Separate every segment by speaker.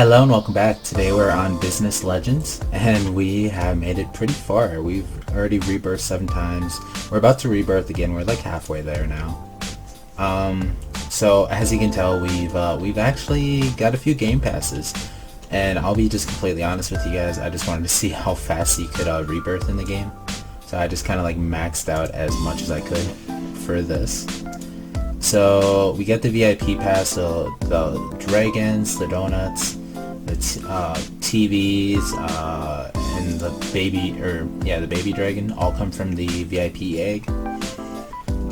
Speaker 1: Hello and welcome back. Today we're on Business Legends and we have made it pretty far. We've already rebirthed 7 times. We're about to rebirth again. We're like halfway there now. So as you can tell, we've actually got a few game passes, and I'll be just completely honest with you guys. I just wanted to see how fast you could rebirth in the game. So I just kind of like maxed out as much as I could for this. So we get the VIP pass, so the dragons, the donuts, the TVs, and the baby dragon all come from the VIP egg.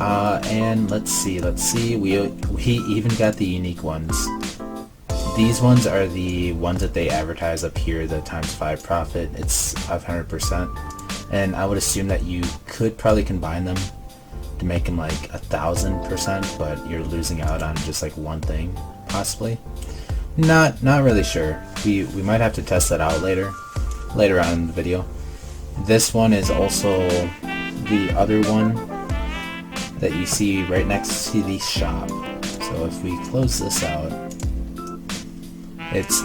Speaker 1: And let's see, we even got the unique ones. These ones are the ones that they advertise up here, the ×5 profit. It's 500%, and I would assume that you could probably combine them to make them like 1,000%, but you're losing out on just like one thing, possibly. Not really sure. We might have to test that out later on in the video. This one is also the other one that you see right next to the shop. So if we close this out, it's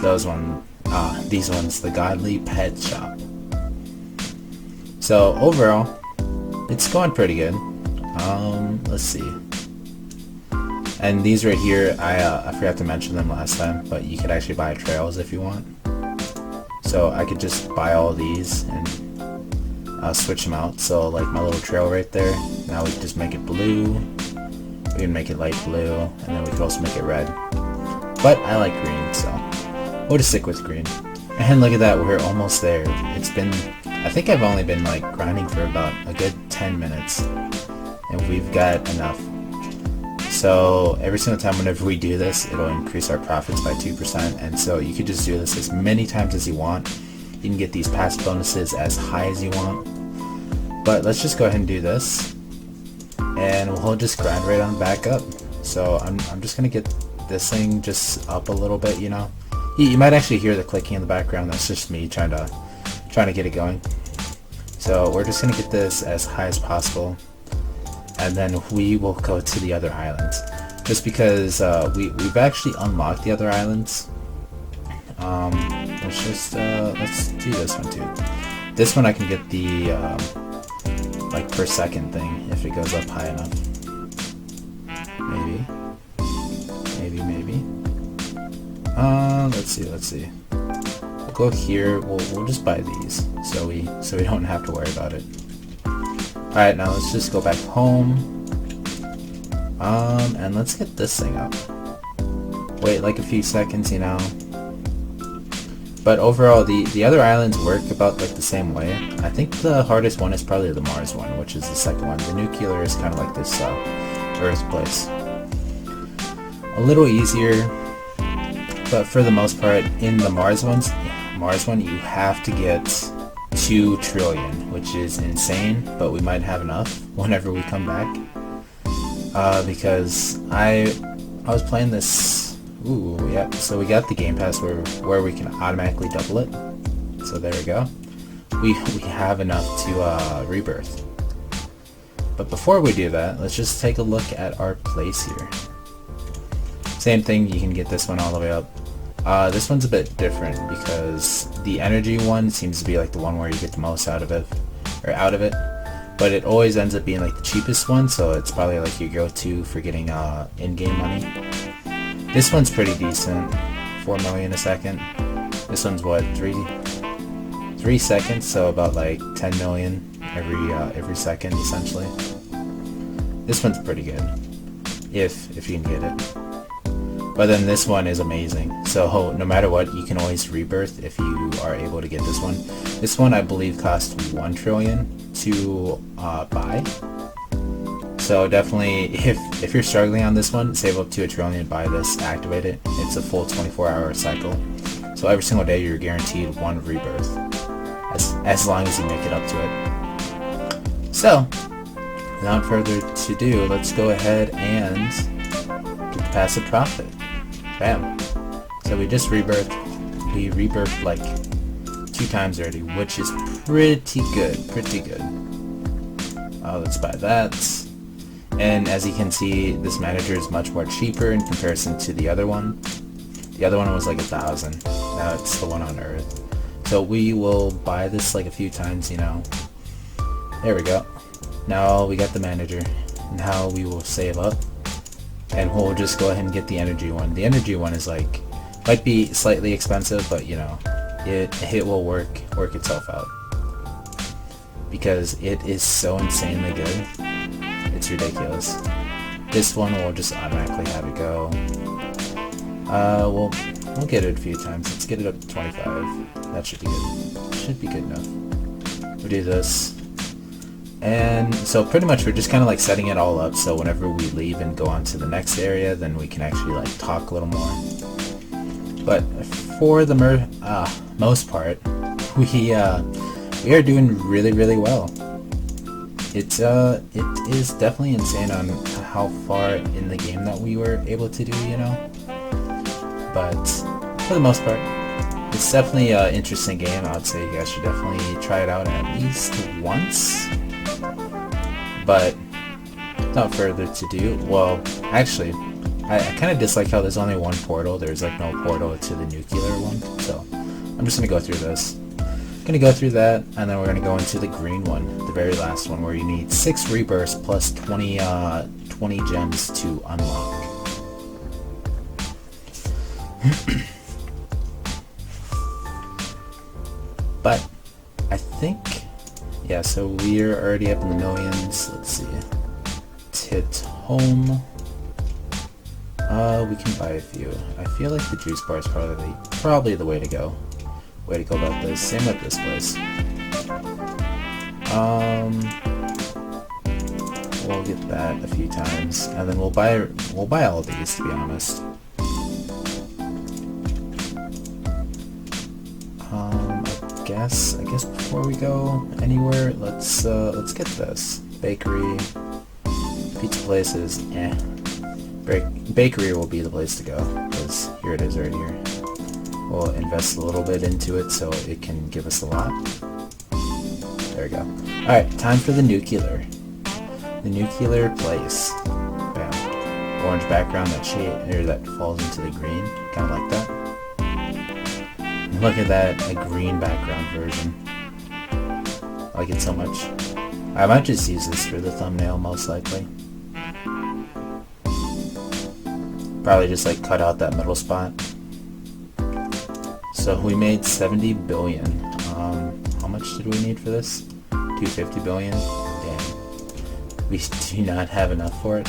Speaker 1: these ones, the Godly Pet Shop. So overall, it's going pretty good. Let's see. And these right here, I forgot to mention them last time, but you could actually buy trails if you want. So I could just buy all these and switch them out. So like my little trail right there, now we can just make it blue. We can make it light blue, and then we can also make it red. But I like green, so we'll just stick with green. And look at that, we're almost there. It's been, I think I've only been like grinding for about a good 10 minutes. And we've got enough. So every single time whenever we do this, it'll increase our profits by 2%, and so you could just do this as many times as you want. You can get these past bonuses as high as you want. But let's just go ahead and do this, and we'll just grind right on back up. So I'm just gonna get this thing just up a little bit, you know. You might actually hear the clicking in the background. That's just me trying to get it going. So we're just gonna get this as high as possible, and then we will go to the other islands, just because we've actually unlocked the other islands. Let's do this one too. This one I can get the like per second thing if it goes up high enough. Maybe. Let's see. We'll go here. We'll just buy these so we don't have to worry about it. Alright, now let's just go back home, and let's get this thing up. Wait like a few seconds, you know. But overall, the other islands work about like the same way. I think the hardest one is probably the Mars one, which is the second one. The nuclear is kind of like this Earth place. A little easier, but for the most part, in the Mars one, you have to get 2 trillion, which is insane, but we might have enough whenever we come back, because I was playing this. Ooh, yeah, so we got the game pass where we can automatically double it, so there we go. We have enough to rebirth. But before we do that, let's just take a look at our place here. Same thing, you can get this one all the way up. This one's a bit different because the energy one seems to be like the one where you get the most out of it, but it always ends up being like the cheapest one, so it's probably like your go-to for getting in-game money. This one's pretty decent, 4 million a second. This one's what, 3 seconds, so about like 10 million every second essentially. This one's pretty good, if you can get it. But then this one is amazing, so no matter what, you can always rebirth if you are able to get this one. This one I believe costs 1 trillion to buy. So definitely, if you're struggling on this one, save up to 1 trillion, buy this, activate it. It's a full 24-hour cycle. So every single day you're guaranteed 1 rebirth, as long as you make it up to it. So, without further ado, let's go ahead and get the passive profit. Bam. So we just rebirthed. We rebirthed like 2 times already, which is pretty good. Let's buy that. And as you can see, this manager is much more cheaper in comparison to the other one. The other one was like 1,000. Now it's the one on Earth. So we will buy this like a few times, you know. There we go. Now we got the manager. Now we will save up. And we'll just go ahead and get the energy one. The energy one is like, might be slightly expensive, but you know, it will work itself out. Because it is so insanely good. It's ridiculous. This one will just automatically have it go. We'll get it a few times. Let's get it up to 25. That should be good. Should be good enough. We'll do this. And so pretty much we're just kind of like setting it all up so whenever we leave and go on to the next area, then we can actually like talk a little more. But for the most part, we are doing really well. It is definitely insane on how far in the game that we were able to do, you know. But for the most part, it's definitely an interesting game. I would say you guys should definitely try it out at least once. But without further to do, well, actually, I kind of dislike how there's only one portal. There's like no portal to the nuclear one. So I'm just gonna go through this. Gonna go through that, and then we're gonna go into the green one, the very last one, where you need 6 rebirths plus 20 gems to unlock. But I think, yeah, so we're already up in the millions. Let's see. Let's hit home. We can buy a few. I feel like the juice bar is probably the way to go. Way to go about this. Same with this place. We'll get that a few times, and then we'll buy all of these, to be honest. I guess before we go anywhere, let's get this bakery, pizza places. Bakery will be the place to go because here it is right here. We'll invest a little bit into it so it can give us a lot. There we go. Alright, time for the nuclear. The nuclear place. Bam. Orange background that falls into the green. Kind of like that. Look at that, a green background version. I like it so much. I might just use this for the thumbnail, most likely. Probably just like cut out that middle spot. So we made 70 billion. How much did we need for this? 250 billion? Damn. We do not have enough for it.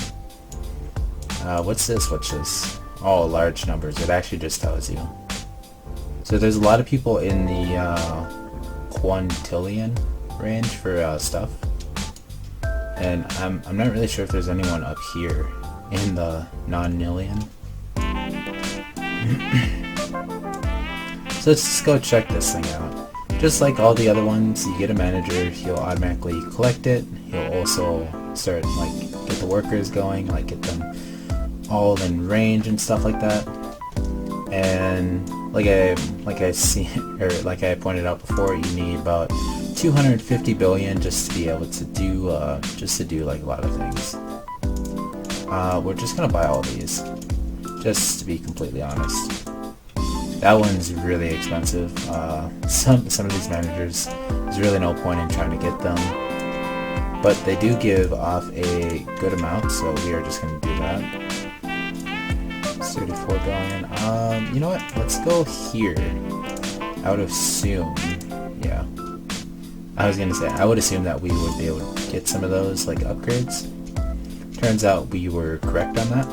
Speaker 1: What's this? What's this? Oh, large numbers. It actually just tells you. So there's a lot of people in the quintillion range for stuff. And I'm not really sure if there's anyone up here in the non-nillion. So let's just go check this thing out. Just like all the other ones, you get a manager, he'll automatically collect it. He'll also start like get the workers going, like get them all in range and stuff like that. And like I pointed out before, you need about 250 billion just to be able to do like a lot of things. We're just gonna buy all these, just to be completely honest. That one's really expensive. Some of these managers, there's really no point in trying to get them, but they do give off a good amount, so we are just gonna do that. 34 billion. You know what? Let's go here. I would assume, yeah. I was gonna say, I would assume that we would be able to get some of those, like, upgrades. Turns out we were correct on that.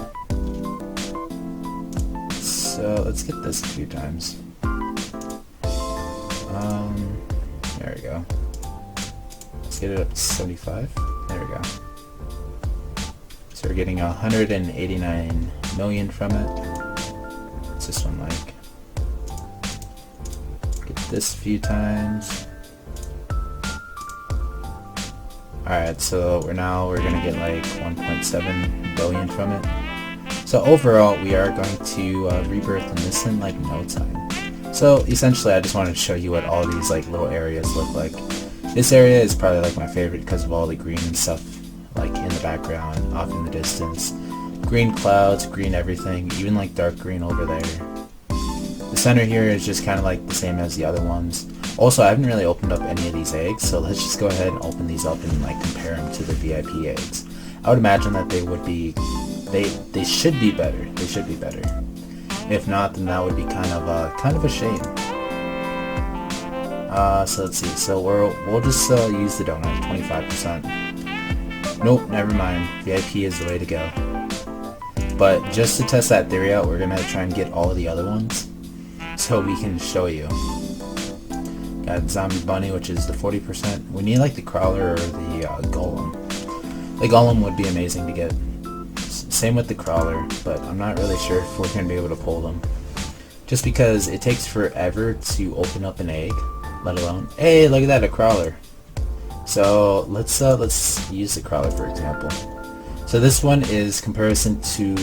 Speaker 1: So, let's get this a few times. There we go. Let's get it up to 75. There we go. So we're getting 189 million from it. What's this one like? Get this a few times. Alright, so we're gonna get like 1.7 billion from it. So overall, we are going to rebirth in this in like no time. So essentially, I just wanted to show you what all these like little areas look like. This area is probably like my favorite because of all the green and stuff like in the background, off in the distance. Green clouds, green everything, even like dark green over there. center here is just kind of like the same as the other ones. Also, I haven't really opened up any of these eggs, so let's just go ahead and open these up and like compare them to the VIP eggs. I would imagine that they would be, they should be better. They should be better. If not, then that would be kind of a shame. So let's see. So we'll just use the donut, 25%. Nope, never mind. VIP is the way to go. But just to test that theory out, we're gonna try and get all of the other ones, so we can show you. Got Zombie Bunny, which is the 40%. We need like the Crawler or the Golem. The Golem would be amazing to get. Same with the Crawler, but I'm not really sure if we're going to be able to pull them. Just because it takes forever to open up an egg, let alone... Hey, look at that, a Crawler. So let's use the Crawler for example. So this one is comparison to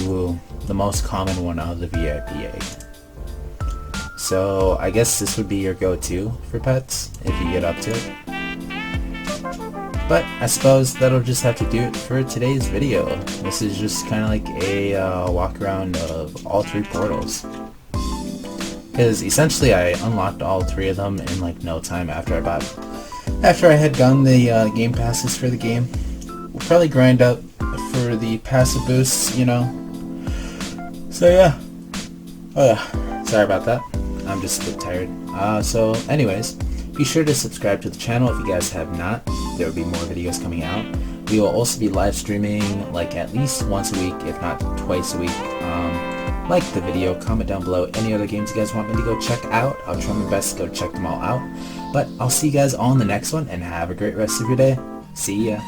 Speaker 1: the most common one out of the VIP egg. So I guess this would be your go-to for pets if you get up to it. But I suppose that'll just have to do it for today's video. This is just kind of like a walk around of all 3 portals. Because essentially I unlocked all 3 of them in like no time after I had gotten the game passes for the game. We'll probably grind up for the passive boosts, you know. So yeah. Oh yeah, sorry about that. I'm just a bit tired. So anyways, be sure to subscribe to the channel if you guys have not. There will be more videos coming out. We will also be live streaming like at least once a week, if not twice a week. Like the video, comment down below any other games you guys want me to go check out. I'll try my best to go check them all out. But I'll see you guys all in the next one, and have a great rest of your day. See ya.